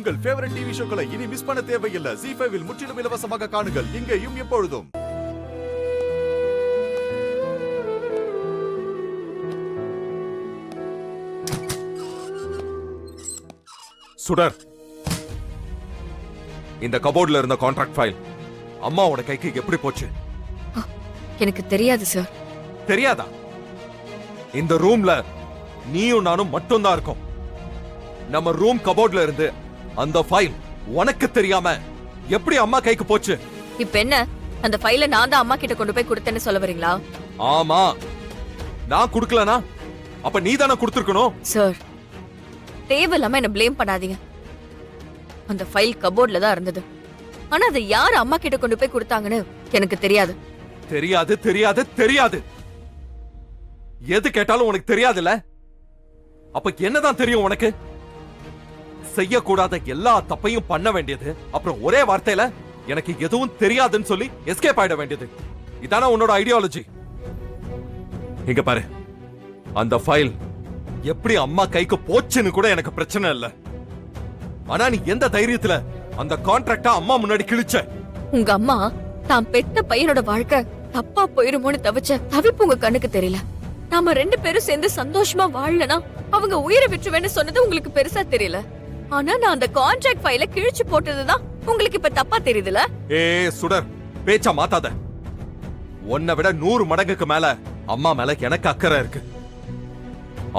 உங்கள் favourite TV ஷோக்களை இனி miss பண்ண தேவையில்லை. ZEE5 இல் முற்றிலும் இலவசமாக காணுங்கள். இங்கேயும் எப்பொழுதும். சுடர், இந்த கபோர்ட்ல இருந்த கான்ட்ராக்ட் ஃபைல் அம்மாவோட கைக்கு எப்படி போச்சு? எனக்கு தெரியாது சார். தெரியாதா? இந்த ரூம்ல நீயும் நானும் மட்டும் தான் இருக்கோம். நம்ம ரூம் கபோர்ட்ல இருந்து அந்த ஃபைல் உனக்கு தெரியாம எப்படி அம்மா கைக்கு போச்சு? இப்ப என்ன, அந்த ஃபைலை நான் தான் அம்மா கிட்ட கொண்டு போய் கொடுத்தேன்னு சொல்ல வரீங்களா? ஆமா, நான் குடுக்கலனா அப்ப நீ தானே கொடுத்திருக்கணும். சார், தேவையில்லாம என்ன ப்ளேம் பண்ணாதீங்க. அந்த ஃபைல் கபோர்ட்ல தான் இருந்தது. ஆனா அதை யார் அம்மா கிட்ட கொண்டு போய் கொடுத்தாங்கன்னு எனக்கு தெரியாது. தெரியாது தெரியாது தெரியாது. எது கேட்டாலும் உனக்கு தெரியாதுல்ல? அப்ப என்னதான் தெரியும் உனக்கு? செய்யக்கூடாத எல்லா தப்பையும் பண்ண வேண்டியது, அப்புறம் ஒரே வார்த்தையில எனக்கு எதுவும் தெரியாதுன்னு சொல்லி எஸ்கேப் ஆயிட வேண்டியது. இதான உன்னோட ஐடியாலஜி? இங்க பாரு, அந்த ஃபைல் எப்படி அம்மா கைக்கு போச்சுன்னு கூட எனக்கு பிரச்சனை இல்ல. ஆனா நீ எந்த தைரியத்துல அந்த கான்ட்ராக்டா அம்மா முன்னாடி கிழிச்ச? உங்க அம்மா தான் பெத்த பையனோட வாழ்க்கை தப்பா போயிருமோன்னு தவிச்ச தவிப்பு உங்க கண்ணுக்கு தெரியல. நாம 2 பேரும் சேர்ந்து சந்தோஷமா வாழலனா அவங்க உயிரை விட்டுருவேன்னு சொன்னது உங்களுக்கு பெருசா தெரியல. ஆனா நான் அந்த கான்ட்ராக்ட் ஃபைல கிழிச்சு போட்டதுதான் உங்களுக்கு இப்ப தப்பா தெரியுதுல? சுடர், பேச்சா மாத்தாத. உன்னை விட 100 மடங்குக்கு மேல அம்மா மேல எனக்கு அக்கறை இருக்கு.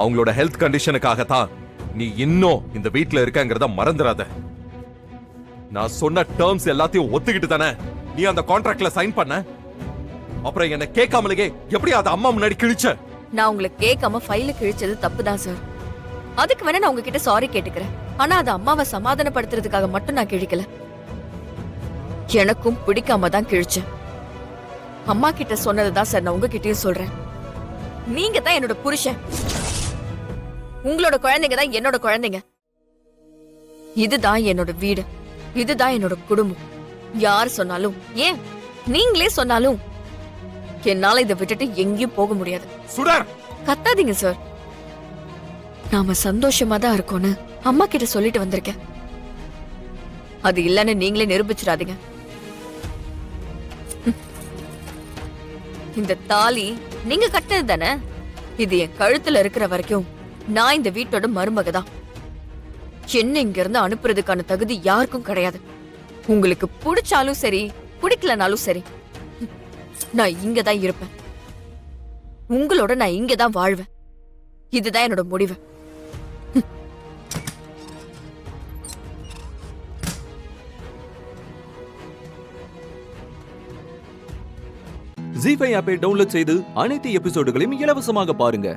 அவங்களோட ஹெல்த் கண்டிஷனுக்காகத்தான் நீ இன்னும் இந்த வீட்ல இருக்கங்கறத மறந்துடாத. நான் சொன்ன டேர்ம்ஸ் எல்லாத்தையும் ஒத்துக்கிட்டு தானே நீ அந்த கான்ட்ராக்ட்ல சைன் பண்ண? அப்புறம் என்ன கேட்காமலேயே எப்படி அத அம்மா முன்னாடி கிழிச்ச? நான் உங்களை கேட்காம ஃபைல கிழிச்சது தப்புதான் சார். அதுக்கு வேணா நான் உங்ககிட்ட சாரி கேட்டுக்கிறேன். ஆனா அது அம்மாவை சமாதானப்படுத்துறதுக்காக மட்டும் நான் கிழிக்கல. எனக்கும் பிடிக்காம தான் கிழிச்சேன். அம்மா கிட்ட சொன்னதுதான் சார் நான் உங்ககிட்டயும் சொல்றேன். நீங்க தான் என்னோட புருஷன். உங்களோட குழந்தைங்க தான் என்னோட குழந்தைங்க. இதுதான் என்னோட வீடு, இதுதான் என்னோட குடும்பம். யார் சொன்னாலும், ஏன் நீங்களே சொன்னாலும் என்னால இதை விட்டுட்டு எங்கேயும் போக முடியாது. சுடர், கத்தாதீங்க சார். நாம சந்தோஷமா தான் இருக்கோம்னு அம்மா கிட்ட சொல்லிட்டு வந்திருக்கேன். அது இல்லன்னு நீங்களே நிரூபிச்சிடாதீங்க. இந்த தாலி நீங்க கட்டது தானே? இது என் கழுத்துல இருக்கிற வரைக்கும் நான் இந்த வீட்டோட மருமக தான். என்ன இங்க இருந்து அனுப்புறதுக்கான தகுதி யாருக்கும் கிடையாது. உங்களுக்கு பிடிச்சாலும் சரி, பிடிக்கலனாலும் சரி, நான் இங்கதான் இருப்பேன். உங்களோட நான் இங்கதான் வாழ்வேன். இதுதான் என்னோட முடிவு. ZEE5 ஆப்பை டவுன்லோட் செய்து அனைத்து எபிசோடுகளையும் இலவசமாக பாருங்க.